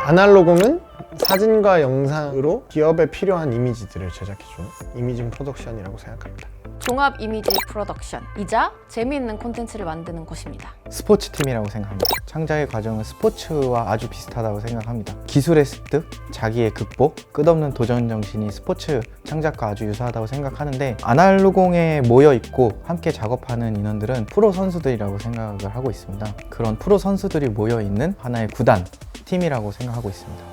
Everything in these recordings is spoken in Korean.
아날로공은 사진과 영상으로 기업에 필요한 이미지들을 제작해주는 이미징 프로덕션이라고 생각합니다. 종합 이미지 프로덕션이자 재미있는 콘텐츠를 만드는 곳입니다. 스포츠팀이라고 생각합니다. 창작의 과정은 스포츠와 아주 비슷하다고 생각합니다. 기술의 습득, 자기의 극복, 끝없는 도전 정신이 스포츠 창작과 아주 유사하다고 생각하는데, 아날로공에 모여있고 함께 작업하는 인원들은 프로 선수들이라고 생각을 하고 있습니다. 그런 프로 선수들이 모여있는 하나의 구단, 팀이라고 생각하고 있습니다.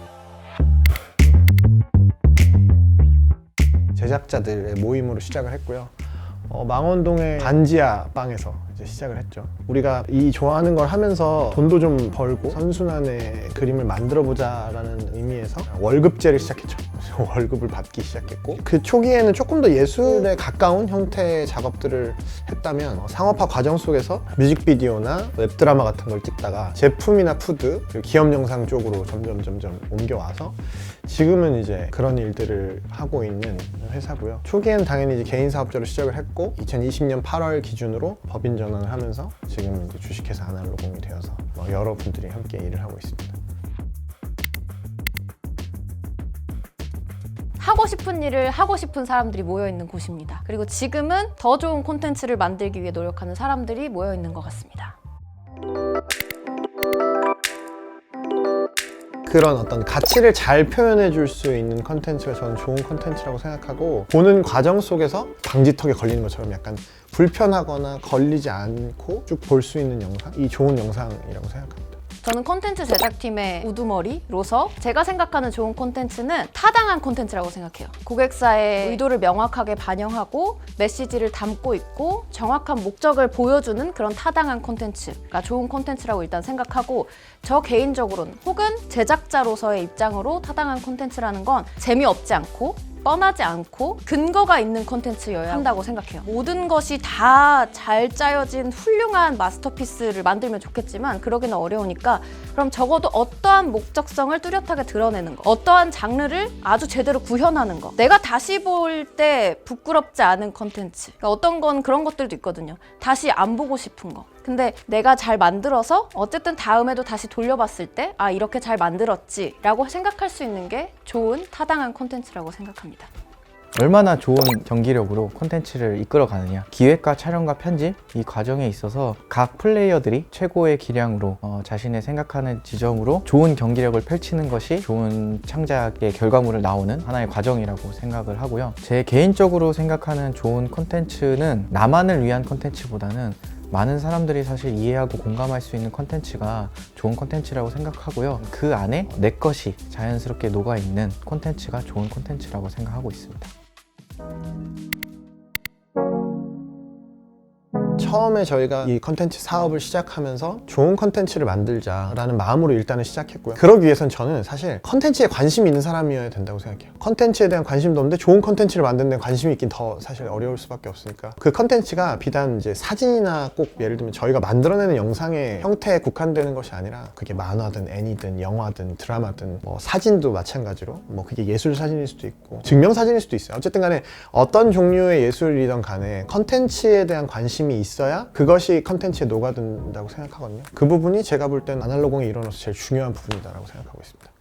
제작자들의 모임으로 시작을 했고요. 망원동의 반지하 빵에서 이제 시작을 했죠. 우리가 이 좋아하는 걸 하면서 돈도 좀 벌고 선순환의 그림을 만들어 보자라는 의미에서 월급제를 시작했죠. 월급을 받기 시작했고, 그 초기에는 조금 더 예술에 가까운 형태의 작업들을 했다면 상업화 과정 속에서 뮤직비디오나 웹드라마 같은 걸 찍다가 제품이나 푸드, 그리고 기업 영상 쪽으로 점점 옮겨와서 지금은 이제 그런 일들을 하고 있는 회사고요. 초기에는 당연히 이제 개인 사업자로 시작을 했고 2020년 8월 기준으로 법인 전환을 하면서 지금 이제 주식회사 아날로공이 되어서 여러분들이 함께 일을 하고 있습니다. 하고 싶은 일을 하고 싶은 사람들이 모여있는 곳입니다. 그리고 지금은 더 좋은 콘텐츠를 만들기 위해 노력하는 사람들이 모여있는 것 같습니다. 그런 어떤 가치를 잘 표현해 줄 수 있는 컨텐츠가 저는 좋은 컨텐츠라고 생각하고, 보는 과정 속에서 방지턱에 걸리는 것처럼 약간 불편하거나 걸리지 않고 쭉 볼 수 있는 영상이 좋은 영상이라고 생각합니다. 저는 콘텐츠 제작팀의 우두머리로서 제가 생각하는 좋은 콘텐츠는 타당한 콘텐츠라고 생각해요. 고객사의 의도를 명확하게 반영하고 메시지를 담고 있고 정확한 목적을 보여주는 그런 타당한 콘텐츠가 좋은 콘텐츠라고 일단 생각하고, 저 개인적으로는 혹은 제작자로서의 입장으로 타당한 콘텐츠라는 건 재미없지 않고 뻔하지 않고 근거가 있는 콘텐츠여야 한다고 생각해요. 모든 것이 다 잘 짜여진 훌륭한 마스터피스를 만들면 좋겠지만 그러기는 어려우니까, 그럼 적어도 어떠한 목적성을 뚜렷하게 드러내는 거, 어떠한 장르를 아주 제대로 구현하는 거, 내가 다시 볼 때 부끄럽지 않은 콘텐츠, 그러니까 어떤 건 그런 것들도 있거든요. 다시 안 보고 싶은 거. 근데 내가 잘 만들어서 어쨌든 다음에도 다시 돌려봤을 때 아, 이렇게 잘 만들었지 라고 생각할 수 있는 게 좋은 타당한 콘텐츠라고 생각합니다. 얼마나 좋은 경기력으로 콘텐츠를 이끌어가느냐, 기획과 촬영과 편집, 이 과정에 있어서 각 플레이어들이 최고의 기량으로 자신의 생각하는 지점으로 좋은 경기력을 펼치는 것이 좋은 창작의 결과물을 나오는 하나의 과정이라고 생각을 하고요. 제 개인적으로 생각하는 좋은 콘텐츠는 나만을 위한 콘텐츠보다는 많은 사람들이 사실 이해하고 공감할 수 있는 콘텐츠가 좋은 콘텐츠라고 생각하고요. 그 안에 내 것이 자연스럽게 녹아있는 콘텐츠가 좋은 콘텐츠라고 생각하고 있습니다. 처음에 저희가 이 컨텐츠 사업을 시작하면서 좋은 컨텐츠를 만들자라는 마음으로 일단은 시작했고요. 그러기 위해선 저는 사실 컨텐츠에 관심이 있는 사람이어야 된다고 생각해요. 컨텐츠에 대한 관심도 없는데 좋은 컨텐츠를 만드는 데 관심이 있긴 더 사실 어려울 수밖에 없으니까, 그 컨텐츠가 비단 이제 사진이나 꼭 예를 들면 저희가 만들어내는 영상의 형태에 국한되는 것이 아니라 그게 만화든 애니든 영화든 드라마든 사진도 마찬가지로 그게 예술 사진일 수도 있고 증명 사진일 수도 있어요. 어쨌든 간에 어떤 종류의 예술이든 간에 컨텐츠에 대한 관심이 있어야 그것이 컨텐츠에 녹아든다고 생각하거든요. 그 부분이 제가 볼 땐 아날로공의 일원으로서 제일 중요한 부분이다라고 생각하고 있습니다.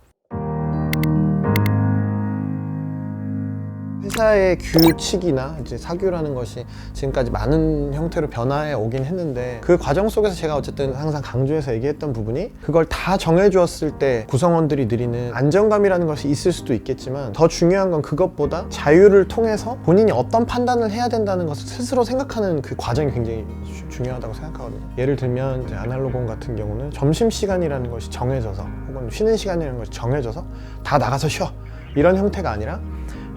회사의 규칙이나 이제 사규라는 것이 지금까지 많은 형태로 변화해 오긴 했는데, 그 과정 속에서 제가 어쨌든 항상 강조해서 얘기했던 부분이, 그걸 다 정해주었을 때 구성원들이 누리는 안정감이라는 것이 있을 수도 있겠지만 더 중요한 건 그것보다 자유를 통해서 본인이 어떤 판단을 해야 된다는 것을 스스로 생각하는 그 과정이 굉장히 중요하다고 생각하거든요. 예를 들면 이제 아날로공 같은 경우는 점심시간이라는 것이 정해져서, 혹은 쉬는 시간이라는 것이 정해져서 다 나가서 쉬어, 이런 형태가 아니라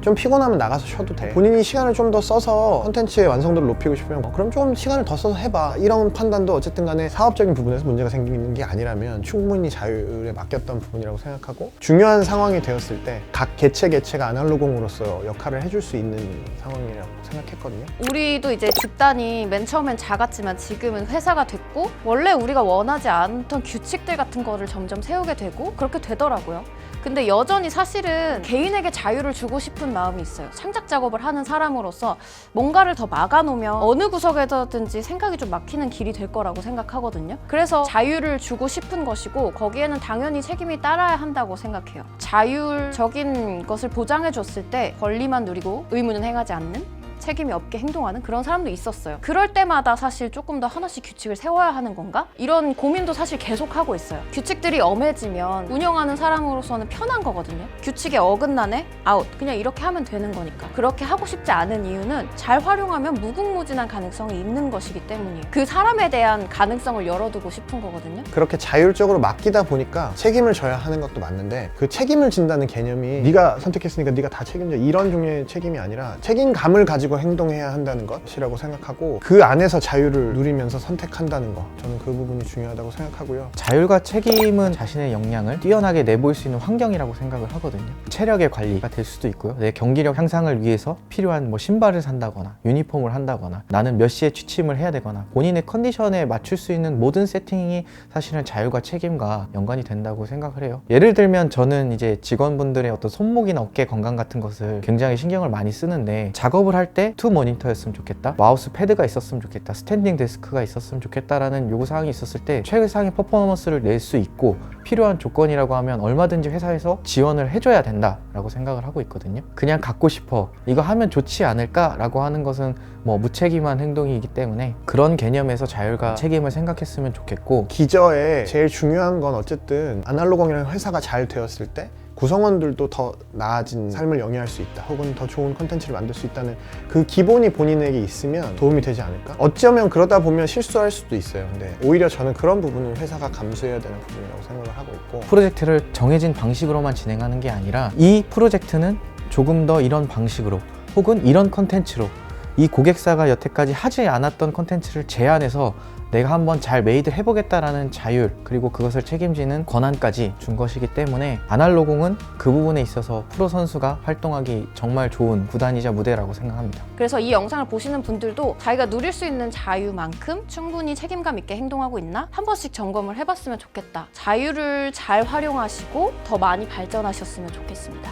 좀 피곤하면 나가서 쉬어도 돼. 본인이 시간을 좀 더 써서 콘텐츠의 완성도를 높이고 싶으면 그럼 좀 시간을 더 써서 해봐. 이런 판단도 어쨌든 간에 사업적인 부분에서 문제가 생기는 게 아니라면 충분히 자율에 맡겼던 부분이라고 생각하고, 중요한 상황이 되었을 때 각 개체가 아날로공으로서 역할을 해줄 수 있는 상황이라고 생각했거든요. 우리도 이제 집단이 맨 처음엔 작았지만 지금은 회사가 됐고, 원래 우리가 원하지 않던 규칙들 같은 거를 점점 세우게 되고 그렇게 되더라고요. 근데 여전히 사실은 개인에게 자유를 주고 싶은 마음이 있어요. 창작 작업을 하는 사람으로서 뭔가를 더 막아놓으면 어느 구석에서든지 생각이 좀 막히는 길이 될 거라고 생각하거든요. 그래서 자유를 주고 싶은 것이고 거기에는 당연히 책임이 따라야 한다고 생각해요. 자율적인 것을 보장해 줬을 때 권리만 누리고 의무는 행하지 않는, 책임이 없게 행동하는 그런 사람도 있었어요. 그럴 때마다 사실 조금 더 하나씩 규칙을 세워야 하는 건가? 이런 고민도 사실 계속 하고 있어요. 규칙들이 엄해지면 운영하는 사람으로서는 편한 거거든요. 규칙에 어긋나네? 아웃. 그냥 이렇게 하면 되는 거니까. 그렇게 하고 싶지 않은 이유는 잘 활용하면 무궁무진한 가능성이 있는 것이기 때문이에요. 그 사람에 대한 가능성을 열어두고 싶은 거거든요. 그렇게 자율적으로 맡기다 보니까 책임을 져야 하는 것도 맞는데 그 책임을 진다는 개념이 네가 선택했으니까 네가 다 책임져 이런 종류의 책임이 아니라 책임감을 가지고 행동해야 한다는 것이라고 생각하고 그 안에서 자유를 누리면서 선택한다는 거 저는 그 부분이 중요하다고 생각하고요. 자율과 책임은 자신의 역량을 뛰어나게 내보일 수 있는 환경이라고 생각을 하거든요. 체력의 관리가 될 수도 있고요. 내 경기력 향상을 위해서 필요한 뭐 신발을 산다거나 유니폼을 한다거나 나는 몇 시에 취침을 해야 되거나 본인의 컨디션에 맞출 수 있는 모든 세팅이 사실은 자율과 책임과 연관이 된다고 생각을 해요. 예를 들면 저는 이제 직원분들의 어떤 손목이나 어깨 건강 같은 것을 굉장히 신경을 많이 쓰는데 작업을 할 때 투 모니터였으면 좋겠다, 마우스 패드가 있었으면 좋겠다, 스탠딩 데스크가 있었으면 좋겠다라는 요구사항이 있었을 때 최상의 퍼포먼스를 낼 수 있고 필요한 조건이라고 하면 얼마든지 회사에서 지원을 해줘야 된다라고 생각을 하고 있거든요. 그냥 갖고 싶어, 이거 하면 좋지 않을까라고 하는 것은 뭐 무책임한 행동이기 때문에 그런 개념에서 자율과 책임을 생각했으면 좋겠고, 기저에 제일 중요한 건 어쨌든 아날로그이라는 회사가 잘 되었을 때 구성원들도 더 나아진 삶을 영위할 수 있다, 혹은 더 좋은 콘텐츠를 만들 수 있다는 그 기본이 본인에게 있으면 도움이 되지 않을까? 어쩌면 그러다 보면 실수할 수도 있어요. 근데 오히려 저는 그런 부분은 회사가 감수해야 되는 부분이라고 생각을 하고 있고, 프로젝트를 정해진 방식으로만 진행하는 게 아니라 이 프로젝트는 조금 더 이런 방식으로 혹은 이런 콘텐츠로 이 고객사가 여태까지 하지 않았던 콘텐츠를 제안해서 내가 한번 잘 메이드 해보겠다라는 자율, 그리고 그것을 책임지는 권한까지 준 것이기 때문에 아날로공은 그 부분에 있어서 프로 선수가 활동하기 정말 좋은 구단이자 무대라고 생각합니다. 그래서 이 영상을 보시는 분들도 자기가 누릴 수 있는 자유만큼 충분히 책임감 있게 행동하고 있나? 한 번씩 점검을 해봤으면 좋겠다. 자유를 잘 활용하시고 더 많이 발전하셨으면 좋겠습니다.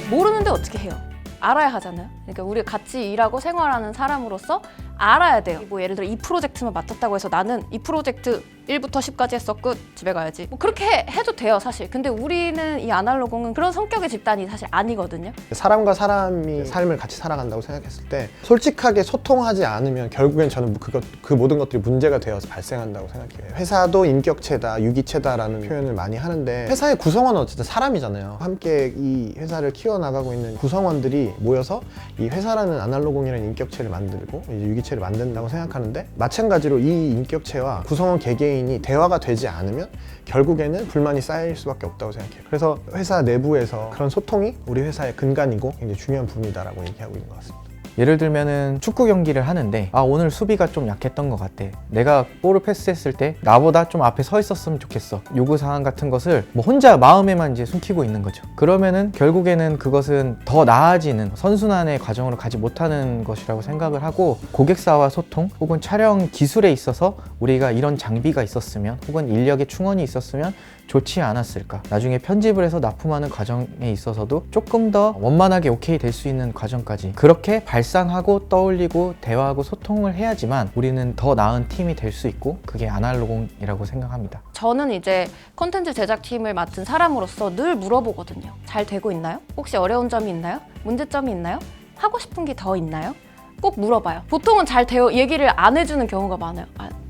모르는데 어떻게 해요? 알아야 하잖아요. 그러니까 우리가 같이 일하고 생활하는 사람으로서 알아야 돼요. 뭐 예를 들어 이 프로젝트만 맡았다고 해서 나는 이 프로젝트 1부터 10까지 했어, 끝, 집에 가야지. 뭐 그렇게 해도 돼요, 사실. 근데 우리는 이 아날로그는 그런 성격의 집단이 사실 아니거든요. 사람과 사람이 삶을 같이 살아간다고 생각했을 때 솔직하게 소통하지 않으면 결국엔 저는 그 모든 것들이 문제가 되어서 발생한다고 생각해요. 회사도 인격체다, 유기체다라는 표현을 많이 하는데 회사의 구성원은 어쨌든 사람이잖아요. 함께 이 회사를 키워나가고 있는 구성원들이 모여서 이 회사라는 아날로그이라는 인격체를 만들고 이제 유기체를 만든다고 생각하는데, 마찬가지로 이 인격체와 구성원 개개인이 대화가 되지 않으면 결국에는 불만이 쌓일 수밖에 없다고 생각해요. 그래서 회사 내부에서 그런 소통이 우리 회사의 근간이고 굉장히 중요한 부분이다라고 얘기하고 있는 것 같습니다. 예를 들면은 축구 경기를 하는데 오늘 수비가 좀 약했던 것 같아, 내가 볼을 패스했을 때 나보다 좀 앞에 서 있었으면 좋겠어, 요구사항 같은 것을 뭐 혼자 마음에만 이제 숨기고 있는 거죠. 그러면은 결국에는 그것은 더 나아지는 선순환의 과정으로 가지 못하는 것이라고 생각을 하고, 고객사와 소통 혹은 촬영 기술에 있어서 우리가 이런 장비가 있었으면 혹은 인력의 충원이 있었으면 좋지 않았을까, 나중에 편집을 해서 납품하는 과정에 있어서도 조금 더 원만하게 오케이 될 수 있는 과정까지 그렇게 발상하고 떠올리고 대화하고 소통을 해야지만 우리는 더 나은 팀이 될 수 있고, 그게 아날로공이라고 생각합니다. 저는 이제 콘텐츠 제작팀을 맡은 사람으로서 늘 물어보거든요. 잘 되고 있나요? 혹시 어려운 점이 있나요? 문제점이 있나요? 하고 싶은 게 더 있나요? 꼭 물어봐요. 보통은 잘 되어 얘기를 안 해주는 경우가 많아요.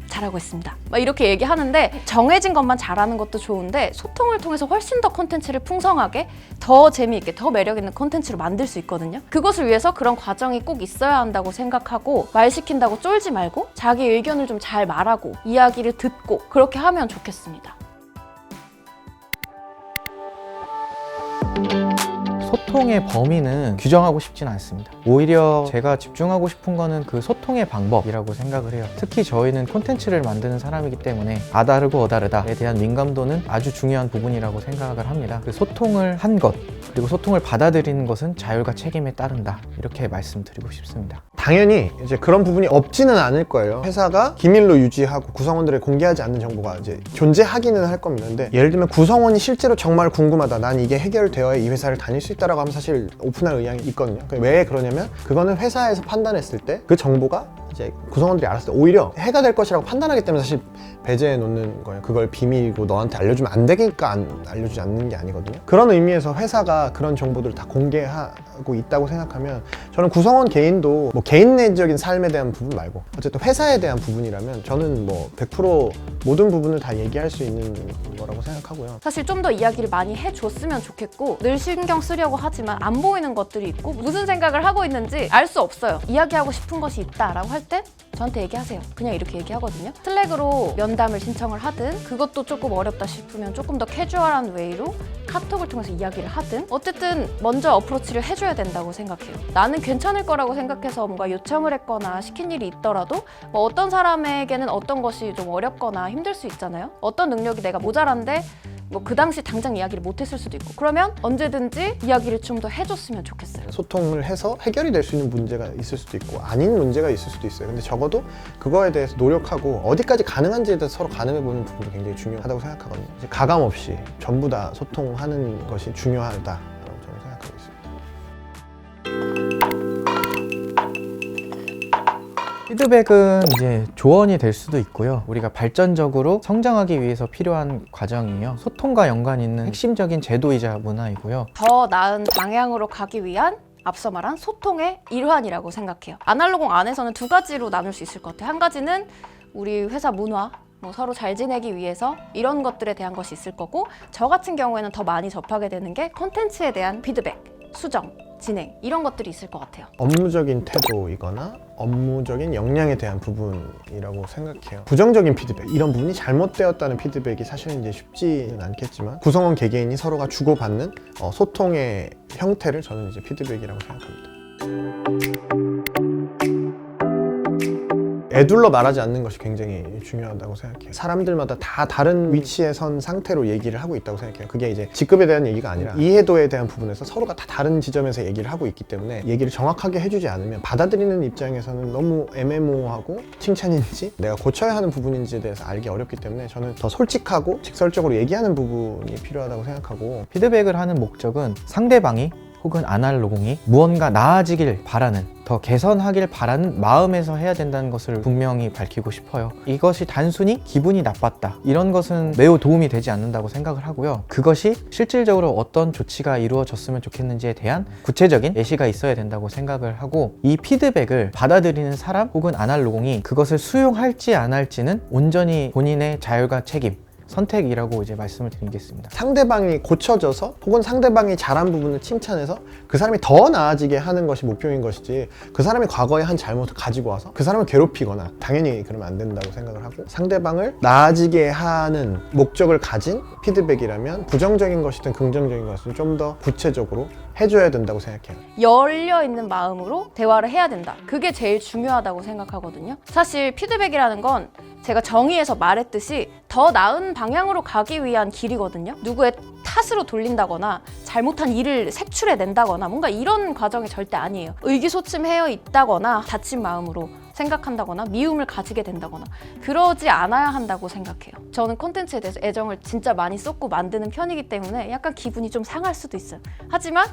잘하고 있습니다, 막 이렇게 얘기하는데, 정해진 것만 잘하는 것도 좋은데 소통을 통해서 훨씬 더 콘텐츠를 풍성하게, 더 재미있게, 더 매력있는 콘텐츠로 만들 수 있거든요. 그것을 위해서 그런 과정이 꼭 있어야 한다고 생각하고, 말 시킨다고 쫄지 말고 자기 의견을 좀 잘 말하고 이야기를 듣고 그렇게 하면 좋겠습니다. 소통의 범위는 규정하고 싶지는 않습니다. 오히려 제가 집중하고 싶은 거는 그 소통의 방법이라고 생각을 해요. 특히 저희는 콘텐츠를 만드는 사람이기 때문에 아다르고 어다르다에 대한 민감도는 아주 중요한 부분이라고 생각을 합니다. 그 소통을 한 것, 그리고 소통을 받아들이는 것은 자율과 책임에 따른다. 이렇게 말씀드리고 싶습니다. 당연히 이제 그런 부분이 없지는 않을 거예요. 회사가 기밀로 유지하고 구성원들에 공개하지 않는 정보가 이제 존재하기는 할 겁니다. 근데 예를 들면 구성원이 실제로 정말 궁금하다. 난 이게 해결되어야 이 회사를 다닐 수 있다라고 하면 사실 오픈할 의향이 있거든요. 왜 그러냐면 그거는 회사에서 판단했을 때 그 정보가 이제 구성원들이 알았을 때 오히려 해가 될 것이라고 판단하기 때문에 사실 배제해 놓는 거예요. 그걸 비밀이고 너한테 알려주면 안 되니까 알려주지 않는 게 아니거든요. 그런 의미에서 회사가 그런 정보들을 다 공개하고 있다고 생각하면 저는 구성원 개인도 뭐 개인 내적인 삶에 대한 부분 말고 어쨌든 회사에 대한 부분이라면 저는 뭐 100% 모든 부분을 다 얘기할 수 있는 거라고 생각하고요. 사실 좀 더 이야기를 많이 해줬으면 좋겠고 늘 신경 쓰려고 하지만 안 보이는 것들이 있고 무슨 생각을 하고 있는지 알 수 없어요. 이야기하고 싶은 것이 있다라고 할 때 저한테 얘기하세요. 그냥 이렇게 얘기하거든요. 슬랙으로 면담을 신청을 하든 그것도 조금 어렵다 싶으면 조금 더 캐주얼한 웨이로 카톡을 통해서 이야기를 하든 어쨌든 먼저 어프로치를 해줘야 된다고 생각해요. 나는 괜찮을 거라고 생각해서 뭔가 요청을 했거나 시킨 일이 있더라도 뭐 어떤 사람에게는 어떤 것이 좀 어렵거나 힘들 수 있잖아요. 어떤 능력이 내가 모자란데 뭐 그 당시 당장 이야기를 못했을 수도 있고 그러면 언제든지 이야기를 좀 더 해줬으면 좋겠어요. 소통을 해서 해결이 될 수 있는 문제가 있을 수도 있고 아닌 문제가 있을 수도 있어요. 근데 적어도 그거에 대해서 노력하고 어디까지 가능한지에 대해서 서로 가늠해보는 부분이 굉장히 중요하다고 생각하거든요. 이제 가감 없이 전부 다 소통하는 것이 중요하다고 저는 생각하고 있습니다. 피드백은 이제 조언이 될 수도 있고요. 우리가 발전적으로 성장하기 위해서 필요한 과정이에요. 소통과 연관 있는 핵심적인 제도이자 문화이고요. 더 나은 방향으로 가기 위한 앞서 말한 소통의 일환이라고 생각해요. 아날로공 안에서는 두 가지로 나눌 수 있을 것 같아요. 한 가지는 우리 회사 문화, 뭐 서로 잘 지내기 위해서 이런 것들에 대한 것이 있을 거고 저 같은 경우에는 더 많이 접하게 되는 게 콘텐츠에 대한 피드백, 수정, 진행 이런 것들이 있을 것 같아요. 업무적인 태도이거나 업무적인 역량에 대한 부분이라고 생각해요. 부정적인 피드백, 이런 부분이 잘못되었다는 피드백이 사실은 이제 쉽지는 않겠지만 구성원 개개인이 서로가 주고받는 소통의 형태를 저는 이제 피드백이라고 생각합니다. 애둘러 말하지 않는 것이 굉장히 중요하다고 생각해요. 사람들마다 다 다른 위치에 선 상태로 얘기를 하고 있다고 생각해요. 그게 이제 직급에 대한 얘기가 아니라 이해도에 대한 부분에서 서로가 다 다른 지점에서 얘기를 하고 있기 때문에 얘기를 정확하게 해주지 않으면 받아들이는 입장에서는 너무 애매모호하고 칭찬인지 내가 고쳐야 하는 부분인지에 대해서 알기 어렵기 때문에 저는 더 솔직하고 직설적으로 얘기하는 부분이 필요하다고 생각하고 피드백을 하는 목적은 상대방이 혹은 아날로공이 무언가 나아지길 바라는, 더 개선하길 바라는 마음에서 해야 된다는 것을 분명히 밝히고 싶어요. 이것이 단순히 기분이 나빴다 이런 것은 매우 도움이 되지 않는다고 생각을 하고요. 그것이 실질적으로 어떤 조치가 이루어졌으면 좋겠는지에 대한 구체적인 예시가 있어야 된다고 생각을 하고, 이 피드백을 받아들이는 사람 혹은 아날로공이 그것을 수용할지 안 할지는 온전히 본인의 자율과 책임, 선택이라고 이제 말씀을 드리겠습니다. 상대방이 고쳐져서 혹은 상대방이 잘한 부분을 칭찬해서 그 사람이 더 나아지게 하는 것이 목표인 것이지, 그 사람이 과거에 한 잘못을 가지고 와서 그 사람을 괴롭히거나, 당연히 그러면 안 된다고 생각을 하고, 상대방을 나아지게 하는 목적을 가진 피드백이라면 부정적인 것이든 긍정적인 것이든 좀 더 구체적으로 해줘야 된다고 생각해요. 열려있는 마음으로 대화를 해야 된다. 그게 제일 중요하다고 생각하거든요. 사실 피드백이라는 건 제가 정의해서 말했듯이 더 나은 방향으로 가기 위한 길이거든요. 누구의 탓으로 돌린다거나 잘못한 일을 색출해낸다거나 뭔가 이런 과정이 절대 아니에요. 의기소침해어 있다거나 다친 마음으로 생각한다거나 미움을 가지게 된다거나 그러지 않아야 한다고 생각해요. 저는 콘텐츠에 대해서 애정을 진짜 많이 쏟고 만드는 편이기 때문에 약간 기분이 좀 상할 수도 있어요. 하지만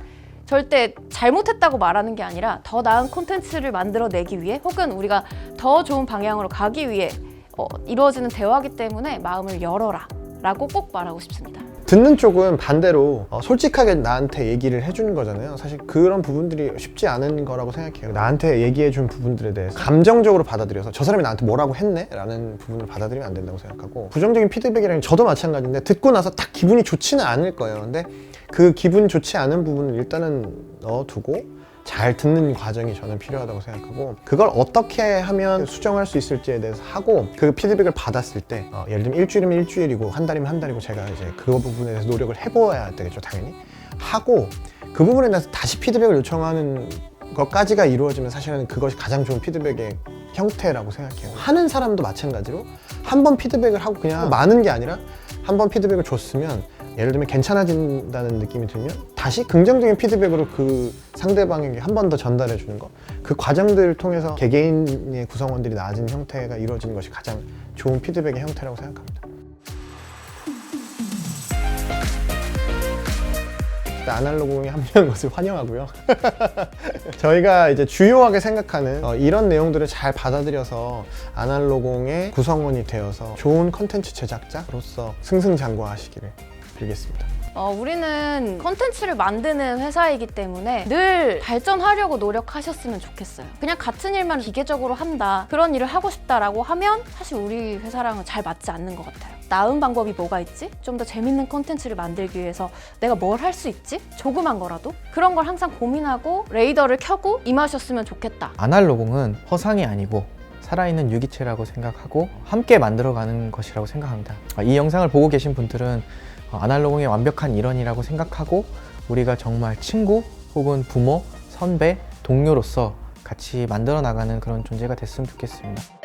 절대 잘못했다고 말하는 게 아니라 더 나은 콘텐츠를 만들어내기 위해 혹은 우리가 더 좋은 방향으로 가기 위해 이루어지는 대화이기 때문에 마음을 열어라 라고 꼭 말하고 싶습니다. 듣는 쪽은 반대로 솔직하게 나한테 얘기를 해주는 거잖아요. 사실 그런 부분들이 쉽지 않은 거라고 생각해요. 나한테 얘기해준 부분들에 대해서 감정적으로 받아들여서 저 사람이 나한테 뭐라고 했네? 라는 부분을 받아들이면 안 된다고 생각하고, 부정적인 피드백이랑 저도 마찬가지인데 듣고 나서 딱 기분이 좋지는 않을 거예요. 근데 그 기분 좋지 않은 부분을 일단은 넣어두고 잘 듣는 과정이 저는 필요하다고 생각하고, 그걸 어떻게 하면 수정할 수 있을지에 대해서 하고, 그 피드백을 받았을 때 예를 들면 일주일이면 일주일이고 한 달이면 한 달이고 제가 이제 그 부분에 대해서 노력을 해보아야 되겠죠. 당연히 하고 그 부분에 대해서 다시 피드백을 요청하는 것까지가 이루어지면 사실은 그것이 가장 좋은 피드백의 형태라고 생각해요. 하는 사람도 마찬가지로 한 번 피드백을 하고 그냥 많은 게 아니라 한 번 피드백을 줬으면 예를 들면 괜찮아진다는 느낌이 들면 다시 긍정적인 피드백으로 그 상대방에게 한 번 더 전달해 주는 거, 그 과정들을 통해서 개개인의 구성원들이 나아지는 형태가 이루어지는 것이 가장 좋은 피드백의 형태라고 생각합니다. 아날로그공에 합류한 것을 환영하고요. 저희가 이제 주요하게 생각하는 이런 내용들을 잘 받아들여서 아날로그공의 구성원이 되어서 좋은 컨텐츠 제작자로서 승승장구하시기를 빌겠습니다. 우리는 컨텐츠를 만드는 회사이기 때문에 늘 발전하려고 노력하셨으면 좋겠어요. 그냥 같은 일만 기계적으로 한다, 그런 일을 하고 싶다라고 하면 사실 우리 회사랑은 잘 맞지 않는 것 같아요. 나은 방법이 뭐가 있지? 좀 더 재밌는 컨텐츠를 만들기 위해서 내가 뭘 할 수 있지? 조그만 거라도? 그런 걸 항상 고민하고 레이더를 켜고 임하셨으면 좋겠다. 아날로공은 허상이 아니고 살아있는 유기체라고 생각하고 함께 만들어가는 것이라고 생각합니다. 이 영상을 보고 계신 분들은 아날로공의 완벽한 일원이라고 생각하고 우리가 정말 친구 혹은 부모, 선배, 동료로서 같이 만들어 나가는 그런 존재가 됐으면 좋겠습니다.